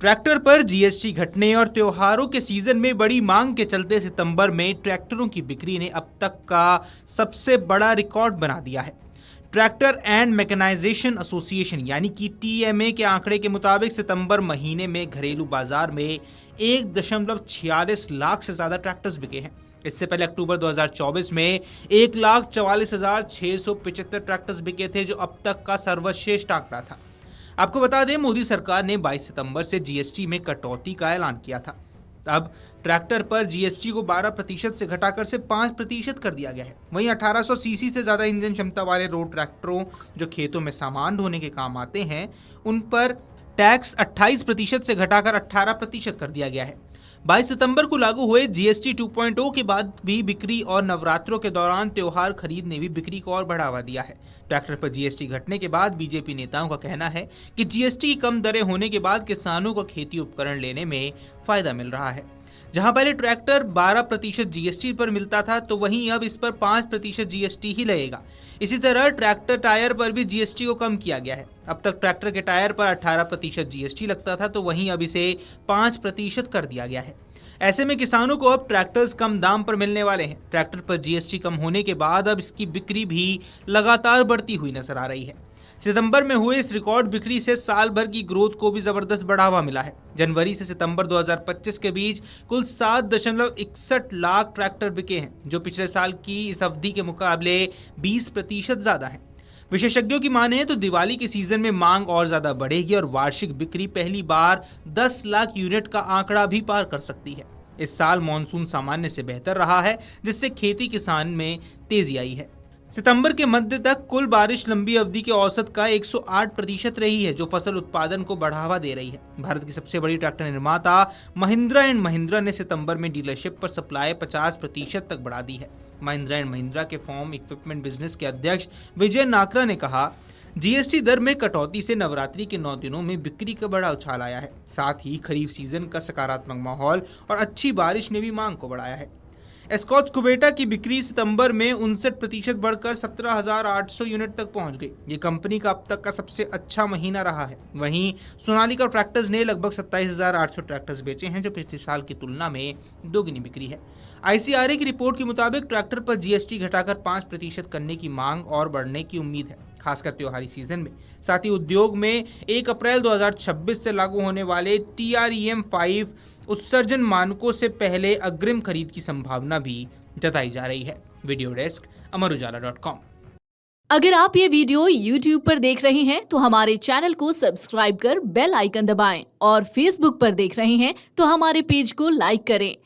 Tractor पर GST घटने और त्योहारों के सीजन में बड़ी मांग के चलते सितंबर में ट्रैक्टरों की बिक्री ने अब तक का सबसे बड़ा रिकॉर्ड बना दिया है। ट्रैक्टर एंड मैकेनाइजेशन एसोसिएशन यानी कि टीएमए के आंकड़े के मुताबिक सितंबर महीने में घरेलू बाजार में 1.46 लाख से ज्यादा ट्रैक्टर्स बिके हैं। इससे पहले अक्टूबर 2024 में 1,44,675 ट्रैक्टर्स बिके थे, जो अब तक का सर्वश्रेष्ठ आंकड़ा था। आपको बता दें, मोदी सरकार ने 22 सितंबर से जीएसटी में कटौती का ऐलान किया था। अब ट्रैक्टर पर जीएसटी को 12% से घटाकर से 5% कर दिया गया है। वहीं 1800 सीसी से ज्यादा इंजन क्षमता वाले रोड ट्रैक्टरों जो खेतों में सामान ढोने के काम आते हैं, उन पर टैक्स 28% से घटाकर 18% कर दिया गया है। 22 सितंबर को लागू हुए जीएसटी 2.0 के बाद भी बिक्री और नवरात्रों के दौरान त्योहार खरीद ने भी बिक्री को और बढ़ावा दिया है। ट्रैक्टर पर जीएसटी घटने के बाद बीजेपी नेताओं का कहना है कि जीएसटी की कम दरें होने के बाद किसानों को खेती उपकरण लेने में फायदा मिल रहा है। जहां पहले ट्रैक्टर 12% जीएसटी पर मिलता था, तो वहीं अब इस पर 5% जीएसटी ही लगेगा। इसी तरह ट्रैक्टर टायर पर भी जीएसटी को कम किया गया है। अब तक ट्रैक्टर के टायर पर 18% जीएसटी लगता था, तो वहीं अब इसे 5% कर दिया गया है। ऐसे में किसानों को अब ट्रैक्टर्स कम दाम पर मिलने वाले हैं। ट्रैक्टर पर जीएसटी कम होने के बाद अब इसकी बिक्री भी लगातार बढ़ती हुई नजर आ रही है। सितंबर में हुए इस रिकॉर्ड बिक्री से साल भर की ग्रोथ को भी जबरदस्त बढ़ावा मिला है। जनवरी से सितंबर 2025 के बीच कुल 7.61 लाख ट्रैक्टर बिके हैं, जो पिछले साल की इस अवधि के मुकाबले 20% ज्यादा है। विशेषज्ञों की माने तो दिवाली के सीजन में मांग और ज्यादा बढ़ेगी और वार्षिक बिक्री पहली बार 10 लाख यूनिट का आंकड़ा भी पार कर सकती है। इस साल मॉनसून सामान्य से बेहतर रहा है, जिससे खेती किसान में तेजी आई है। सितंबर के मध्य तक कुल बारिश लंबी अवधि के औसत का 108% रही है, जो फसल उत्पादन को बढ़ावा दे रही है। भारत की सबसे बड़ी ट्रैक्टर निर्माता महिंद्रा एंड महिंद्रा ने सितंबर में डीलरशिप पर सप्लाई 50% तक बढ़ा दी है। महिंद्रा एंड महिंद्रा के फार्म इक्विपमेंट बिजनेस के अध्यक्ष विजय नाकरा ने कहा, जीएसटी दर में कटौती से नवरात्रि के 9 दिनों में बिक्री का बड़ा उछाल आया है। साथ ही खरीफ सीजन का सकारात्मक माहौल और अच्छी बारिश ने भी मांग को बढ़ाया है। एस्कॉच कुबेटा की बिक्री सितंबर में 59% बढ़कर 17,800 यूनिट तक पहुंच गई। ये कंपनी का अब तक का सबसे अच्छा महीना रहा है। वहीं सोनालिका ट्रैक्टर्स ने लगभग 27,800 ट्रैक्टर्स बेचे हैं, जो पिछले साल की तुलना में दोगुनी बिक्री है। आईसीआरए की रिपोर्ट के मुताबिक ट्रैक्टर पर जीएसटी घटाकर 5% करने की मांग और बढ़ने की उम्मीद है, खासकर त्योहारी सीजन में। साथ ही उद्योग में 1 अप्रैल 2026 से लागू होने वाले TREM 5 उत्सर्जन मानकों से पहले अग्रिम खरीद की संभावना भी जताई जा रही है। Video desk amarujala.com। अगर आप ये वीडियो YouTube पर देख रहे हैं तो हमारे चैनल को सब्सक्राइब कर बेल आइकन दबाएं, और Facebook पर देख रहे हैं तो हमारे पेज को लाइक करें।